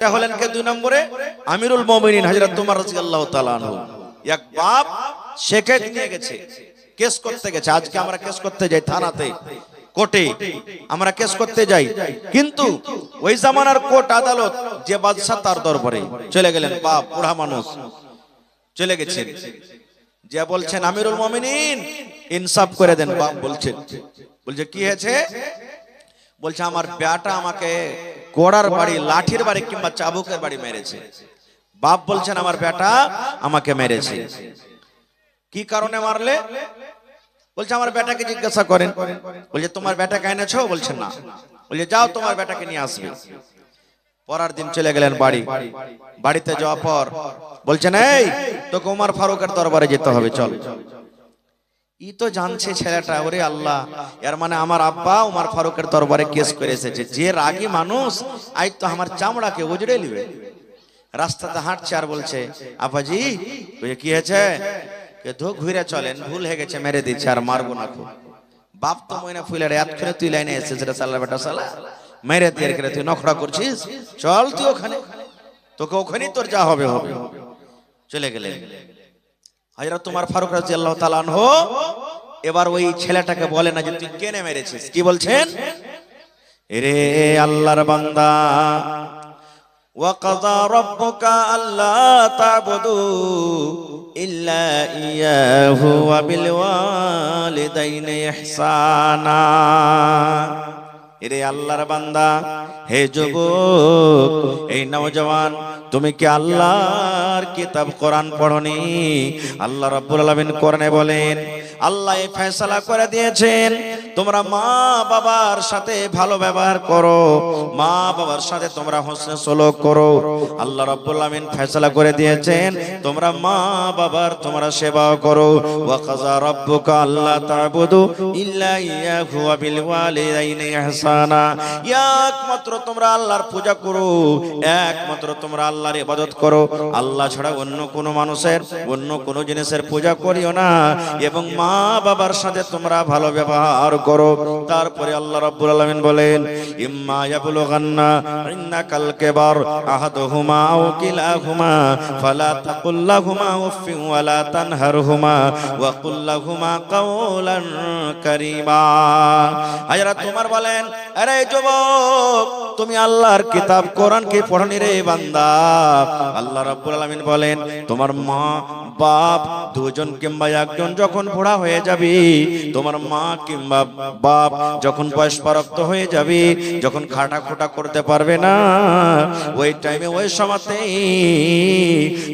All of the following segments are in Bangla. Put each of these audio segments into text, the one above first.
হলেন কে? 2 নম্বরে আমিরুল মুমিনিন হযরত ওমর রাদিয়াল্লাহু তাআলা আনহু। এক বাপ শেখায়ত নিয়ে গেছে, কেস করতে গেছে। আজকে আমরা কেস করতে যাই থানাতে, কোর্টে আমরা কেস করতে যাই, কিন্তু ওই জামানার কোর্ট আদালত যে বাদশা তার দরবারে চলে গেলেন। বাপ বুড়া মানুষ চলে গেছেন, যে বলছেন আমিরুল মুমিনিন ইনসাফ করে দেন। বাপ বলছেন, বলছে কি হয়েছে? বলছে আমার বেটা আমাকে কোড়ার বাড়ি, লাঠির বাড়ি কিংবা চাবুকের বাড়ি মেরেছে। বাপ বলছেন আমার বেটা আমাকে মেরেছে। কি কারণে মারলে? বলছে আমার বেটাকে জিজ্ঞাসা করেন। বলছে তোমার বেটাকে এনেছো? বলছে না। বলছে যাও তোমার বেটাকে নিয়ে আসবে। পরের দিন চলে গেলেন বাড়ি। বাড়িতে যাওয়ার পর বলছেন এই তোকে ওমর ফারুকের দরবারে যেতে হবে, চল। ই তো জানছে ছেলেটা, ওরে আল্লাহ, এর মানে আমার আব্বা ওমর ফারুকের দরবারে কেস করে এসেছে। যে রাগী মানুষ আজ তো আমার চামড়াকে উজড়ে নিবে। রাস্তাতে হাঁটছে আর বলছে আব্বাজি কি হয়েছে? ঘুরে চলেন, ভুল হয়ে গেছে, মেরে দিচ্ছে, আর মারবো না। খুব বাপ তো ময়না ফুলের এত করে তুই লাইনে এসেছিস রে সালা বেটা, সালা মেরে দিয়ে রেখে তুই নখরা করছিস, চল তুই ওখানে, তোকে ওখানেই তোর যা হবে হবে। চলে গেলেন হযরত ওমর ফারুক রাদিয়াল্লাহু তাআলা আনহু। এবার ওই ছেলেটাকে বলে না যে তুই কেনে মেরেছিস। কি বলছেন? রে আল্লাহর বান্দা, وَقَضَى رَبُّكَ أَلَّا تَعْبُدُوا إِلَّا إِيَّاهُ وَبِالْوَالِدَيْنِ إِحْسَانًا। এরে আল্লাহর বান্দা, হে যুবক, এই নওজওয়ান, তুমি কি আল্লাহর কিতাব কোরআন পড়নি? আল্লাহ রাব্বুল আলামিন কোরআনে বলেন, আল্লাহ এই ফয়সালা করে দিয়েছেন তোমরা মা বাবার সাথে ভালো ব্যবহার করো, মা বাবার সাথে তোমরা হোসনে সলুক করো। আল্লাহ রাব্বুল আলামিন ফয়সালা করে দিয়েছেন তোমরা মা বাবার তোমরা সেবা করো। ওয়া কাযা রাব্বুকা আল্লা তা'বুদু ইল্লা ইয়াহু ওয়া বিল ওয়ালিদাইনি ইহসানা। একমাত্র তোমরা আল্লাহর পূজা করো, একমাত্র তোমরা আল্লাহর ইবাদত করো। আল্লাহ ছাড়া অন্য কোনো মানুষের, অন্য কোনো জিনিসের পূজা করিও না, এবং মা বাবার সাথে তোমরা ভালো ব্যবহার করো। তারপরে আল্লাহ রাব্বুল আলামিন বলেন, ইম্মা ইয়াবলুগান্না ইন্নাকাল কিবার আহাদুহুমা আও কিলাহুমা ফালা তাকুল লাহুমা উফফিন ওয়ালা তানহারহুমা ওয়া কুল লাহুমা কাওলান কারীমা। হযরত ওমর বলেন, আরে যুবক, তুমি আল্লাহর কিতাব কোরআন কি পড়নি রে বান্দা? আল্লাহ রাব্বুল আলামিন বলেন, তোমার মা বাপ দুজন কিংবা একজন যখন বুড়া হয়ে যাবে, তোমার মা কিংবা বাপ যখন বয়স প্রাপ্ত হয়ে যাবে, যখন খাটা খোটা করতে পারবে না, ওই টাইমে ওই সময়তে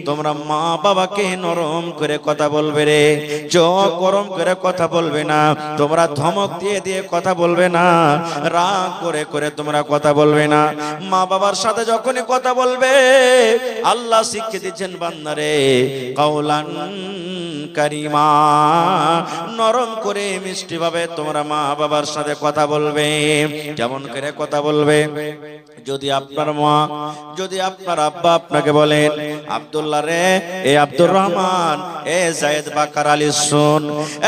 তোমরা মা বাবাকে নরম করে কথা বলবে রে, চোখ গরম করে কথা বলবে না, তোমরা ধমক দিয়ে দিয়ে কথা বলবে না, রাগ করে করে তোমরা কথা বলবে না। মা বাবার সাথে যখনই কথা বলবে, আল্লাহ শিখিয়ে দিচ্ছেন বান্দারে কাওলান কারীমা, নরম করে মিষ্টি ভাবে তোমরা মা বাবার সাথে কথা বলবে। যেমন করে কথা বলবে, যদি আপনার মা, যদি আপনার আব্বা আপনাকে বলেন, আব্দুল্লাহ রে, এ আব্দুর রহমান, এ জায়েদ বাকার আলী, শুন,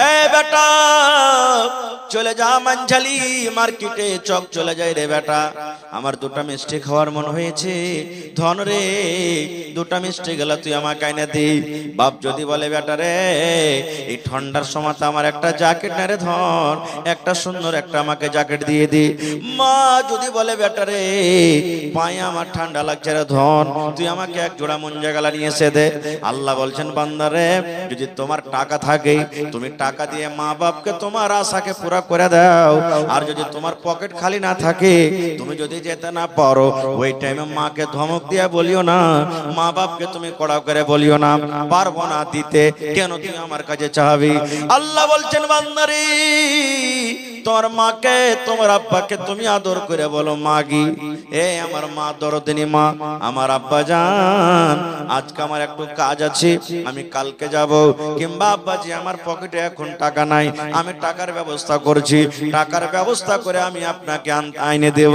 এ বেটা চলে যা মানঝালি মার্কেটে, চক চলে যাই রে বেটা, আমার দুটা মিষ্টি খাওয়ার মন হয়েছে, ধন রে দুটা মিষ্টি গেল তুই আমাকে এনে দি। বাপ যদি বলে, বেটা রে এই ঠান্ডার সময় আমার একটা জ্যাকেট না রে ধন, একটা সুন্দর একটা আমাকে জ্যাকেট দিয়ে দি। মা যদি বলে, বেটা রে পায়ে আমার ঠান্ডা লাগছে রে ধন, তুই আমাকে এক জোড়া মুঞ্জা গালা নিয়ে এসে দে। আল্লাহ বলছেন, বান্দা রে, যদি তোমার টাকা থাকে তুমি টাকা দিয়ে মা বাপকে তোমার আশাকে পুরা করে দাও, আর যদি তোমার পকেট খালি না থাকে, তুমি যদি যেতে না পারো, ওই টাইমে মাকে ধমক দিয়ে বলিও না, মা বাপকে তুমি কড়া করে বলিও না, পারবো না দিতে, কেন তুই আমার কাছে চাবি। আল্লাহ বলছেন, বান্দারে তোমার মাকে তোমার আব্বাকে তুমি আদর করে বলো, মাগি, এ আমার মা দরদিনী মা, আমার আব্বা জান আজকে আমার একটু কাজ আছে, আমি কালকে যাব, কিংবা আব্বাজি আমার পকেটে এখন টাকা নাই, আমি টাকার ব্যবস্থা করছি, টাকার ব্যবস্থা করে আমি আপনাকে আইনে দেব।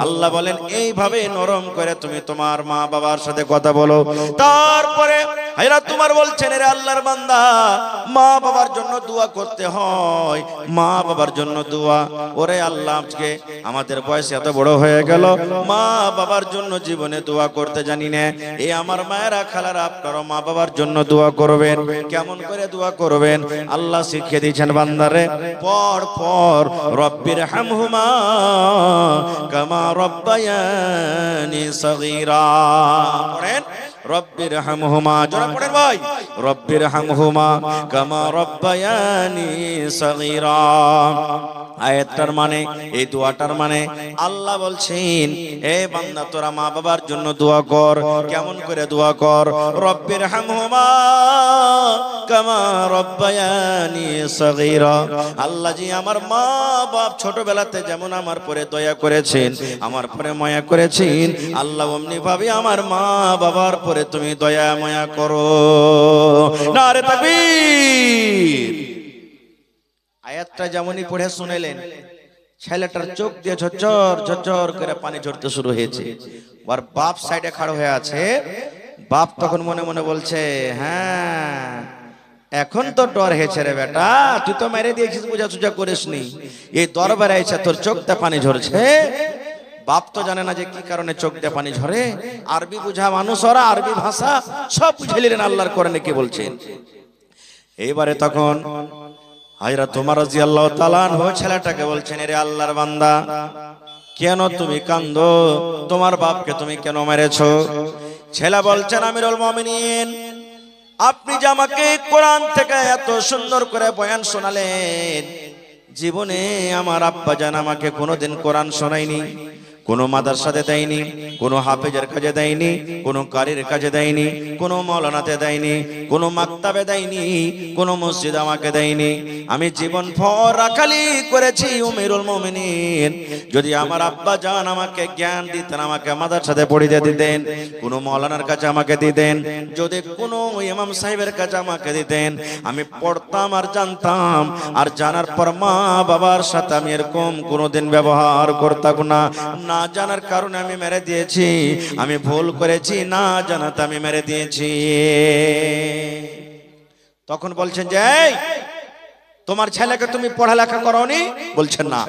আল্লাহ বলেন, এইভাবে নরম করে তুমি তোমার মা বাবার সাথে কথা বলো। তারপরে হায়রা তোমার বলছেন রে আল্লাহর বান্দা, মা বাবার জন্য দোয়া করতে হয়, মা বাবার জন্য দোয়া। ওরে আল্লাহ, আজকে আমাদের বয়স এত বড় হয়ে গেল, মা বাবার জন্য জীবনে দোয়া করতে জানি না। এই আমার মায়েরা খালারা, আপনারা মা বাবার জন্য দোয়া করবেন। কেমন করে দোয়া করবেন আল্লাহ শিখিয়ে দিয়েছেন বান্দারে। পড় পড়, রব্বির হামহুমা কামা রব্বায়ানি সগীরা। পড়েন রব্বির হামহুমা, জোরে পড়েন ভাই, রব্বির হামহুমা কামা রব্বায়ানি সগীরা। আয়াতটার মানে, এই দোয়াটার মানে আল্লাহ বলছেন, এ বান্দা তোরা মা বাবার জন্য দোয়া কর। কেমন করে দোয়া কর? রব্বির হামহুমা কামা রব্বায়ানি সগীরা। আল্লাহ জি আমার মা বাপ ছোটবেলাতে যেমন আমার পরে দয়া করেছেন, আমার পরে মায়া করেছেন, আল্লাহ অমনি ভাবে আমার মা বাবার পরে তুমি দয়া মায়া করো। নারে তাকবীর। আয়াতটা যেমনই পড়ে শুনেলেন, ছেলেটার চোখ দিয়ে ঝরঝর ঝরঝর করে পানি ঝরতে শুরু হয়েছে। আর বাপ সাইডে খাড়া হয়ে আছে। বাপ তখন মনে মনে বলছে, হ্যাঁ এখন তো ডর হয়েছে রে বেটা, তুই তো মেরে দিয়েছিস, বুঝা সুঝা করিসনি, এই দরবারে আইসা তোর চোখ দিয়ে পানি ঝরছে। বাপ তো জানে না যে কি কারণে চোখ দিয়ে পানি ঝরে। আরবি বুঝা মানুষ ওরা, আরবি ভাষা সব বুঝে নিলেন আল্লাহর কোরআনে কি বলছেন। এইবারে তখন হযরত ওমর রাদিয়াল্লাহু তাআলা আনহু ছেলেটাকে বলছেন, রে আল্লাহর বান্দা, কেন তুমি কান্দো? তোমার বাপকে তুমি কেন মেরেছো? ছেলে বলছেন, আমিরুল মুমিনিন, আপনি যে আমাকে কোরআন থেকে এত সুন্দর করে বয়ান শোনালেন, জীবনে আমার আব্বা জান আমাকে কোনোদিন কোরআন শোনায়নি, কোনো মাদ্রাসাতে দেয়নি, কোনো হাফেজের কাজে দেয়নি, কোনো কারির কাজে দেয়নি, কোনো মৌলানাতে দেয়নি, কোনো মাকতাবে দেয়নি, কোনো মসজিদ আমাকে দেয়নি। আমি জীবন ভর রাখালি করেছি আমিরুল মুমিনিন। যদি আমার আব্বা জান আমাকে জ্ঞান দিতেন, আমাকে মাদ্রাসাতে পড়িয়ে দিতেন, কোনো মৌলানার কাছে আমাকে দিতেন, যদি কোনো ইমাম সাহেবের কাছে আমাকে দিতেন, আমি পড়তাম আর জানতাম। আর জানার পর মা বাবার সাথে আমি এরকম কোনোদিন ব্যবহার করতাম না। না জানার কারণে আমি মেরে দিয়েছি, আমি ভুল করেছি, না জানাতে আমি মেরে দিয়েছি। তখন বলছেন যে, এই তোমার ছেলেকে তুমি পড়ালেখা করোনি? বলছেন না।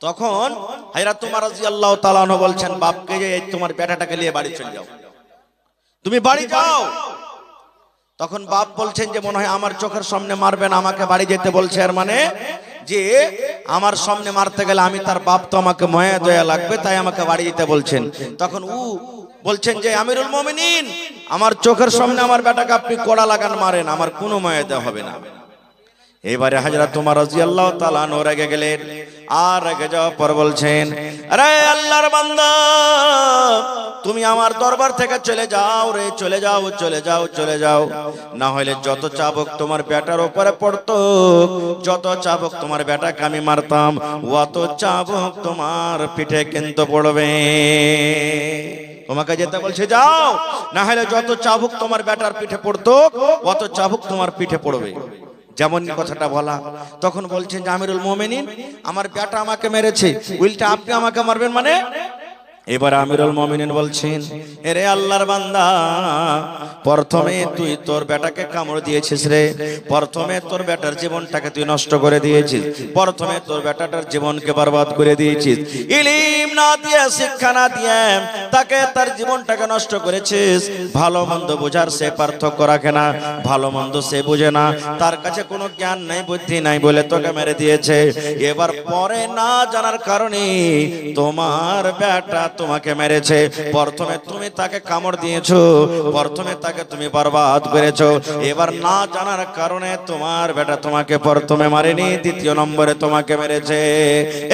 তখন হযরত ওমর রাদিয়াল্লাহু তাআলা আনহু বলছেন বাপকে, যে তোমার বেটাটাকে নিয়ে বাড়ি চলে যাও, তুমি বাড়ি যাও। তখন বাপ বলছেন যে মনে হয় আমার চোখের সামনে মারবেন, আমাকে বাড়ি যেতে বলছে। আর মানে যে আমার সামনে মারতে গেলে আমি তার বাপ, তো আমাকে মায়া দয়া লাগবে, তাই আমাকে বাড়ি যেতে বলছেন। তখন বলছেন যে আমিরুল মুমিনিন, আমার চোখের সামনে আমার বেটাকে আপনি কড়া লাগান মারেন, আমার কোনো মায়া দেওয়া হবে না। এবারে হযরত ওমর রাদিয়াল্লাহু তাআলা আনহু রেগে গেলেন। আর রেগে যাওয়ার পর বলছেন, আরে আল্লাহর বান্দা, তুমি আমার দরবার থেকে চলে যাও রে, চলে যাও, চলে যাও, চলে যাও। না হলে যত চাবুক তোমার বেটার উপরে পড়তো, যত চাবুক তোমার বেটাকে আমি মারতাম, অত চাবুক তোমার পিঠে কিন্তু পড়বে। তোমাকে যেতে বলছে যাও, না হলে যত চাবুক তোমার বেটার পিঠে পড়তো, অত চাবুক তোমার পিঠে পড়বে। যেমন কথাটা বলা, তখন বলছেন যে আমিরুল মুমিনিন, আমার বেটা আমাকে মেরেছে, উল্টা আপনি আমাকে মারবেন মানে? এবার আমিরুল মুমিনিন বলছেন, এরে আল্লাহর বান্দা, প্রথমে তুই তোর বেটাকে কামড় দিয়েছিস রে, প্রথমে তোর বেটার জীবনটাকে তুই নষ্ট করে দিয়েছিস, প্রথমে তোর বেটাটার জীবনকে বরবাদ করে দিয়েছিস। ইলম না দিয়ে, শিক্ষা না দিয়ে তাকে তার জীবনটাকে নষ্ট করেছিস। ভালো মন্দ বোঝার সে পার্থক্য রাখে না, ভালো মন্দ সে বুঝে না, তার কাছে কোনো জ্ঞান নাই, বুদ্ধি নাই বলে তোকে মেরে দিয়েছে। এবার পরে না জানার কারণে তোমার বেটা তোমাকে মেরেছে। প্রথমে তুমি তাকে কামড় দিয়েছো, প্রথমে তাকে তুমি বরবাদ করেছো। এবার না জানার কারণে তোমার বেটা তোমাকে প্রথমে মারেনি, দ্বিতীয় নম্বরে তোমাকে মেরেছে।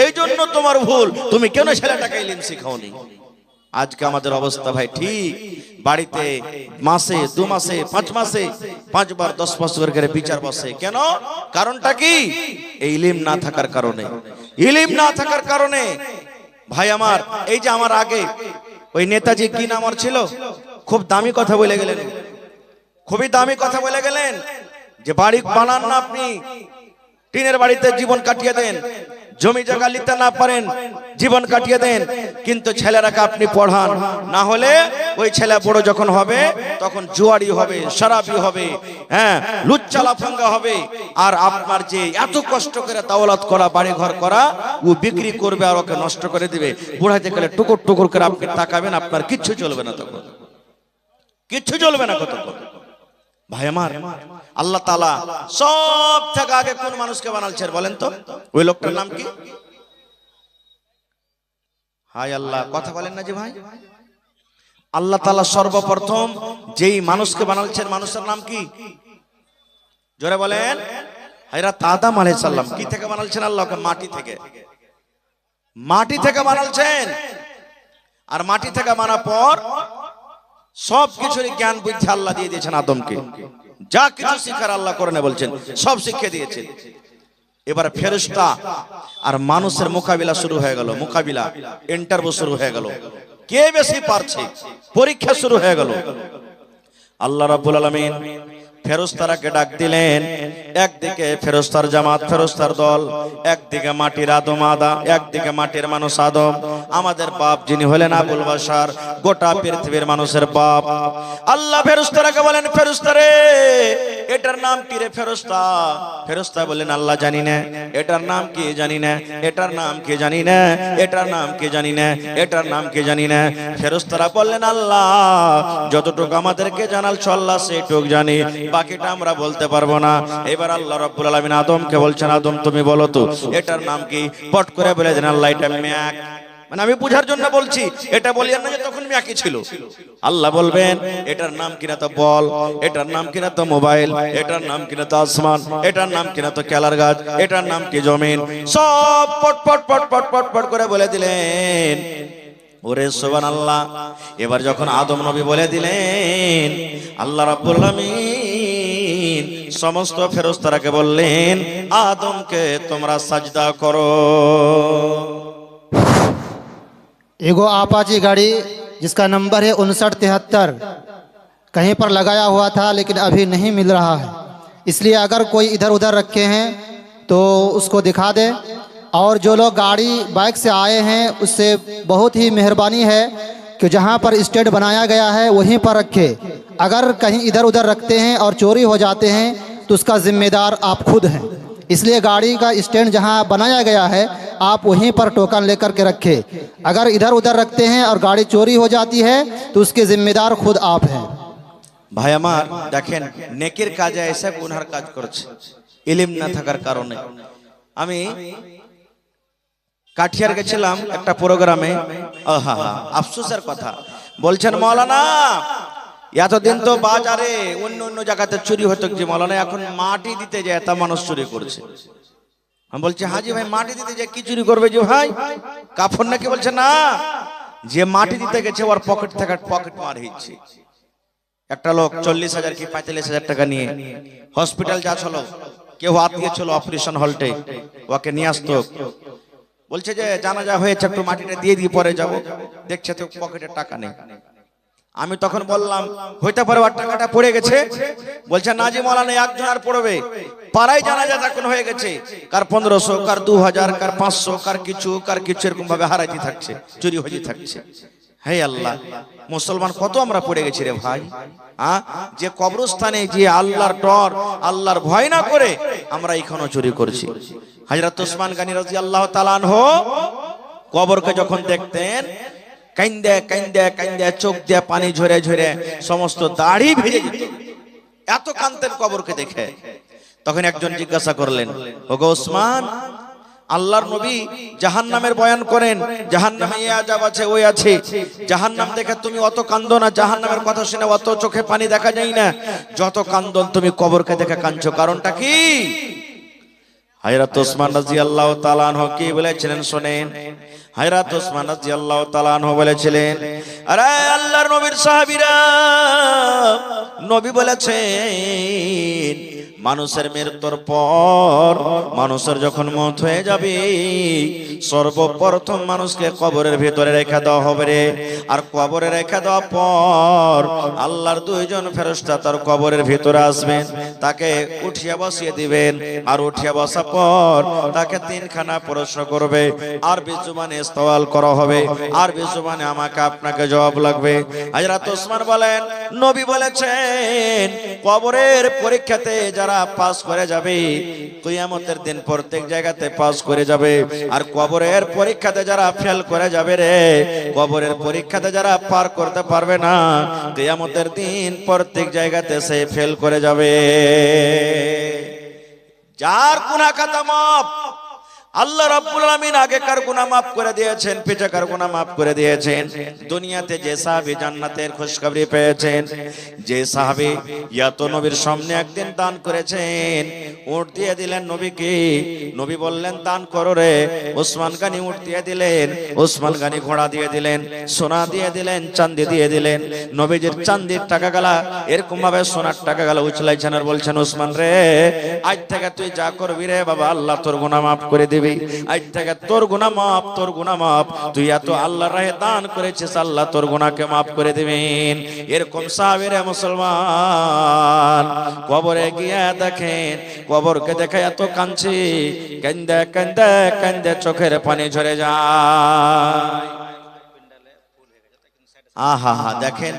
এই জন্য তোমার ভুল, তুমি কেন ছেলেটাকে ইলম শিখাওনি। আজকে আমাদের অবস্থা ভাই ঠিক, বাড়িতে মাসে 2 মাসে 5 মাসে 5 বার 10 বছর করে বিচার বসে। কেন? কারণটা কি? এই ইলম না থাকার কারণে। ইলম না থাকার কারণে ভাই আমার, এই যে আমার আগে ওই নেতাজি কি নাম ছিল, খুব দামি কথা বলে গেলেন, খুবই দামি কথা বলে গেলেন যে বাড়ি বানান না আপনি, টিনের বাড়িতে জীবন কাটিয়ে দেন, জমি জায়গা নিতে না পারেন, জীবন কাটিয়ে দেন, কিন্তু ছেলেরাকে আপনি পড়ান, না হলে ওই ছেলে বড় যখন হবে তখন জুয়ারি হবে, শরাবি হবে, হ্যাঁ লুচ্চা লাফাঙ্গা হবে। আর আপনার যে এত কষ্ট করে দাওলাত করা, বাড়ি ঘর করা, ও বিক্রি করবে আর ওকে নষ্ট করে দিবে। বুড়াইতে গেলে টুকুর টুকুর করে আপনি তাকাবেন, আপনার কিচ্ছু চলবে না, তখন কিচ্ছু চলবে না। কতক্ষণ ভাই আমার, আল্লাহ তাআলা সব থেকে আগে কোন মানুষকে বানালছেন বলেন তো? ওই লোকটার নাম কি? হায় আল্লাহ, কথা বলেন না যে ভাই। আল্লাহ তাআলা সর্বপ্রথম যেই মানুষকে বানালছেন, মানুষের নাম কি? জোরে বলেন। হযরত আদম আলাইহিস সালাম। কি থেকে বানালছেন আল্লাহকে? মাটি থেকে। মাটি থেকে বানালছেন। আর মাটি থেকে বানার পর সব কিছুর জ্ঞান বুদ্ধি আল্লাহ দিয়ে দিয়েছেন আদমকে। যা কিছু শিখার আল্লাহ কোরআনে বলছেন সব শিখিয়ে দিয়েছেন। এবার ফেরেশতা আর মানুষের মোকাবিলা শুরু হয়ে গেল। মোকাবিলা, ইন্টারভিউ শুরু হয়ে গেল। কে বেশি পারছে, পরীক্ষা শুরু হয়ে গেল। আল্লাহ রাব্বুল আলামিন ফেরেশতারাকে ডাক দিলেন। একদিকে ফেরেশতার জামাত, ফেরেশতার দল, একদিকে মাটির আদম একদিকে মাটির মানুষ আদম, আমাদের বাপ যিনি হলেন আবুল বাশার, গোটা পৃথিবীর মানুষের বাপ। আল্লাহ ফেরেশতারাকে বলেন, ফেরেশতারে এটার নাম কি রে ফেরেশতা? ফেরেশতা বলেন, আল্লাহ জানি না। এটার নাম কি জানি না, এটার নাম কি জানি না, এটার নাম কি জানি না, এটার নাম কি জানি না। ফেরেশতারা বললেন, আল্লাহ যতটুকু আমাদেরকে জানালছো আল্লাহ সেটুক জানি, বাকিটা আমরা বলতে পারবো না। এবার আল্লাহ রাব্বুল আলামিন আদমকে বলছেন, আদম তুমি বলো তো এটার নাম কি? পট করে বলে দেন, আল্লাহ এটা ম্যাক। মানে আমি বুঝার জন্য বলছি, এটা বলিয়েন না যে তখন ম্যাকই ছিল। আল্লাহ বলবেন এটার নাম কিনা তো বল, এটার নাম কিনা তো মোবাইল, এটার নাম কিনা তো আসমান, এটার নাম কিনা তো কেলার গাছ, এটার নাম কি জমিন। সব পট পট পট পট পট পট করে বলে দিলেন। ওরে সুবহানাল্লাহ। এবার যখন আদম নবী বলে দিলেন, আল্লাহ রাব্বুল আলামিন সমস্ত ফেরেশতারাকে বললেন, আদমকে তোমরা সাজদা করো। एगो आपाची गाड़ी जिसका नंबर है 5973 कहीं पर लगाया हुआ था लेकिन अभी नहीं मिल रहा है, इसलिए अगर कोई इधर उधर रखे हैं तो उसको दिखा दे। और जो लोग गाड़ी बाइक से आए हैं उससे बहुत ही मेहरबानी है कि जहां पर स्टैंड बनाया गया है वहीं पर रखे। अगर कहीं इधर उधर रखते हैं और चोरी हो जाते हैं तो उसका जिम्मेदार आप खुद हैं, इसलिए गाड़ी का स्टैंड जहां बनाया गया है आप वहीं पर टोकन लेकर के रखें। अगर इधर उधर रखते हैं और गाड़ी चोरी हो जाती है तो उसके जिम्मेदार खुद आप हैं। ভাই আমার দেখেন, নেকির কাজে এসে গুনার কাজ করছে ইলম না থাকার কারণে। আমি কাঠিয়ার গেছিলাম একটা প্রোগ্রামে, আফসোসের কথা বলছেন মাওলানা এতদিন তো বাজারে অন্য অন্য জায়গাতে চুরি হতো যে মাওলানা এখন মাটি দিতে যায় তা মানুষ চুরি করছে। আমি বলছি হাজি ভাই মাটি দিতে যায় কি চুরি করবে যে ভাই? কাফন নাকি? বলছে না, যে মাটি দিতে গেছে ওর পকেট থেকে পকেট মার হয়েছে। একটা লোক 40,000 কি 45,000 টাকা নিয়ে হসপিটাল যাচ্ছিল, কেউ আত্মীয় ছিল অপারেশন হলটে, ওকে নিয়ে আসতো। বলছে যে জানাজা হয়েছে একটু মাটিটা দিয়ে দিয়ে পরে যাব, দেখছে তো পকেটে টাকা নেই। আমি তখন বললাম হইতে পারে ওর টাকাটা পড়ে গেছে। বলছে না জি মাওলানা একজন আর পড়বে, পাড়ায় জানাজা তখন হয়ে গেছে, কার 1500, কার 2000, কার 500, কার কিছু এরকম ভাবে হারাইতে থাকছে, চুরি হয়ে থাকছে। হে আল্লাহ, মুসলমান কত আমরা পড়ে গেছি রে ভাই। যে কবরস্থানে যে আল্লাহর ডর, আল্লাহর ভয় না করে আমরা এখনো চুরি করছি। হযরত ওসমান গনি রাদিয়াল্লাহু তাআলা আনহু কবরকে যখন দেখতেন, কাইন্দে কাইন্দে কাইন্দে চোখ দিয়ে পানি ঝরে ঝরে সমস্ত দাড়ি ভিজে যেত, এত কাঁদতেন কবরকে দেখে। তখন একজন জিজ্ঞাসা করলেন, ওগো ওসমান, আল্লাহর নবী জাহান্নামের বয়ান করেন, জাহান্নামে এই আযাব আছে ওই আছে, জাহান্নাম দেখে তুমি অত কাঁদো না, জাহান্নামের কথা শুনে অত চোখে পানি দেখা যায় না, যত কান্দন তুমি কবরকে দেখে কাঁদছো, কারণটা কি? হযরত ওসমান রাদিয়াল্লাহু তাআলা আনহু কি বলেছিলেন শুনেন। হযরত ওসমান রাদিয়াল্লাহু তাআলা আনহু বলেছিলেন, আরে আল্লাহর নবীর সাহাবীরা, নবী বলেছেন মানুষের মৃত্যুর পর, মানুষের যখন মওত হয়ে যাবে, সর্বপ্রথম মানুষকে কবরের ভিতরে রেখে দেওয়া হবে রে। আর কবরে রেখে দেওয়ার পর আল্লাহর দুইজন ফেরেশতা তার কবরের ভিতরে আসবেন, তাকে উঠিয়ে বসিয়ে দিবেন। আর উঠিয়ে বসার পর তাকে তিনখানা প্রশ্ন করবে, আর বিজুবানে সওয়াল করা হবে, আর বিজুবানে আমাকে আপনাকে জবাব লাগবে। হযরত ওসমান বলেন, নবী বলেছেন কবরের পরীক্ষাতে যারা পাস করে যাবে কিয়ামতের দিন প্রত্যেক জায়গাতে পাস করে যাবে, আর কবরের পরীক্ষাতে যারা ফেল করে যাবে রে, কবরের পরীক্ষাতে যারা পার করতে পারবে না কিয়ামতের দিন প্রত্যেক জায়গাতে সে ফেল করে যাবে। যার গুনাহ খাতা মাফ, আল্লাহ রাব্বুল আলামিন আগেকার গুনাহ মাফ করে দিয়েছেন, পিছাকার গুনাহ মাফ করে দিয়েছেন। দুনিয়াতে যে সাহাবী জান্নাতের খুশখবরি পেয়েছেন, যে সাহাবী ইয়াত নবীর সামনে একদিন দান করেছেন, উট দিয়ে দিলেন নবীকে, নবী বললেন দান করো রে, ওসমান গনি উট দিয়ে দিলেন, ওসমান গনি ঘোড়া দিয়ে দিলেন, সোনা দিয়ে দিলেন, চাঁদি দিয়ে দিলেন। নবীজির চাঁদির টাকা গেলা এরকম ভাবে সোনার টাকা গেলা উছলাইছেন আর বলছেন ওসমান রে, আজ থেকে তুই যা করবি রে বাবা আল্লাহ তোর গুনাহ মাফ করে দিবে, আজ থেকে তোর গুনাহ মাফ, তোর গুনাহ মাফ, তুই এত আল্লাহর রাহে দান করেছিস আল্লাহ তোর গুনাহকে মাফ করে দিবেন। এরকম সাহাবীরা মুসলমান কবরে গিয়ে দেখেন, কবরকে দেখে এত কাঁদছে, কান্দে কান্দে কান্দে চোখের পানি ঝরে যায়। আহা হা, দেখেন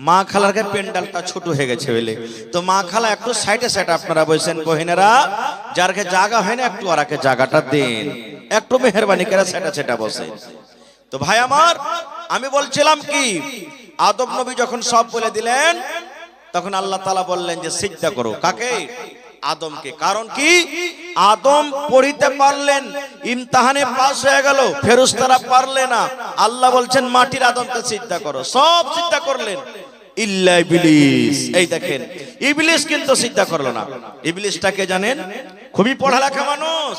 মা খালার পেন্ডালটা ছোট হয়ে গেছে বলে তো মা খালা একটু সাইডে সাইড আপনারা বলছেন বহিনেরা, যারকে জায়গা হয় না একটু ওরাকে জায়গাটা দিন, একটু মেহেরবানি করে সেটা সেটা বসে। তো ভাই আমার, আমি বলছিলাম কি, আদম নবী যখন সব বলে দিলেন তখন আল্লাহ তাআলা বললেন যে সিজদা করো। কাকে? আদমকে। কারণ কি? আদম পড়িতে পারলেন, ইমতিহানে পাস হয়ে গেল, ফেরেশতারা পারলে না, আল্লাহ বলছেন মাটির আদমকে সিজদা করো, সব সিজদা করলেন ইল্লা ইবলিস। এই দেখেন ইবলিস কিন্তু সিজদা করলো না। ইবলিসটাকে জানেন? খুবই পড়ালেখা মানুষ,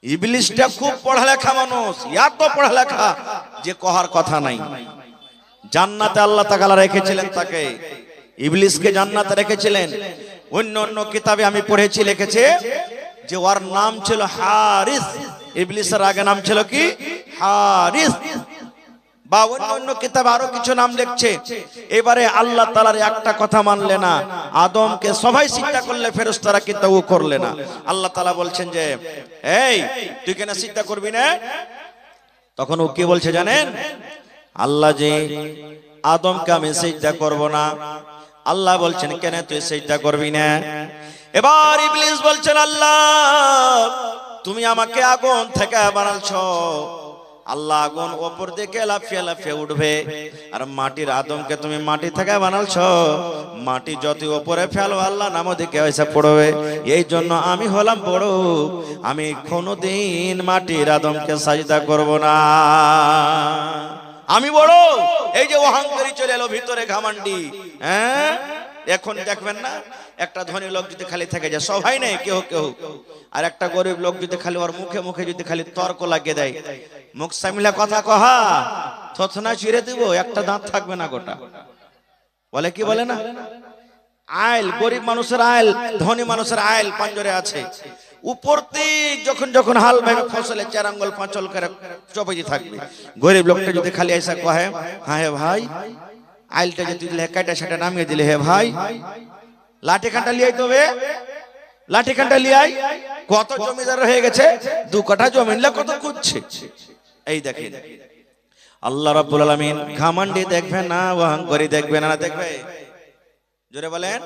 ইবলিসটা খুব পড়ালেখা মানুষ, এত পড়ালেখা যে কহার কথা নাই। জান্নাতে আল্লাহ তাআলা রেখেছিলেন তাকে, ইবলিসকে জান্নাতে রেখেছিলেন। অন্য অন্য কিতাবে আমি পড়েছি লিখেছে যে ওর নাম ছিল হারিস, ইবলিসের আগে নাম ছিল কি? হারিস, বা অন্য অন্য কিতাবে আরো কিছু নাম লিখছে। এবারে আল্লাহ তাআলার একটা কথা মানলে না, আদমকে সবাই সিজদা করলে ফেরেশতারা কিন্তু ও করলে না। আল্লাহ তাআলা বলছেন যে এই তুই কেন সিজদা করবি না? তখন ও কি বলছে জানেন? আল্লাহ যে আদমকে আমি সিজদা করব না। আল্লাহ বলছেন কেন তুই সিজদা করবি না? এবার ইবলিস বলছেন আল্লাহ তুমি আমাকে আগুন থেকে বানালছো, আল্লাহ আগুন উপর দিকে লাফিয়ে লাফিয়ে উঠবে, আর মাটির আদমকে তুমি মাটি থেকে বানালছো, মাটি যত উপরে ফেলো আল্লাহ নাম দিকে এসে পড়বে। এই জন্য আমি হলাম বড়, আমি কোনোদিন মাটির আদমকে সাজদা করব না, আমি বড়। এই যে অহংকারী চলে এলো ভিতরে ঘামান্ডি। হ্যাঁ, এখন দেখবেন না একটা ধনী লোক যদি খালি থেকে যায় সবাই নেই কেউ কেউ, আর একটা গরিব লোক যদি খালি ওর মুখে মুখে যদি খালি তর্ক লাগিয়ে দেয়, মুখ সামিলা কথা কহা থথনা চিরে দিব, একটা দাঁত থাকবে না গোটা। বলে কি বলে না, আইল গরিব মানুষের আইল, ধনী মানুষের আইল পাঞ্জরে আছে। উপর দিক যখন যখন হাল ভেঙে ফসলে 4 আঙ্গুল 5 আঙ্গুল করে চপেজি থাকবে। গরিব লোকটা যদি খালি এসে কহে হ্যাঁ হে ভাই, আইলটা যদি লেকাটা সেটা নামিয়ে দিলে, হে ভাই লাঠি কাঁটা লিয়াই তবে, লাঠি কাঁটা লিয়াই, কত জমিদার হয়ে গেছে, 2 কাঠা জমি নিলে কত খুঁজছে। এই দেখেন আল্লাহ রাব্বুল আলামিন ঘামান্ডি দেখবে না, অহংকারী দেখবে না, দেখবে? জোরে বলেন।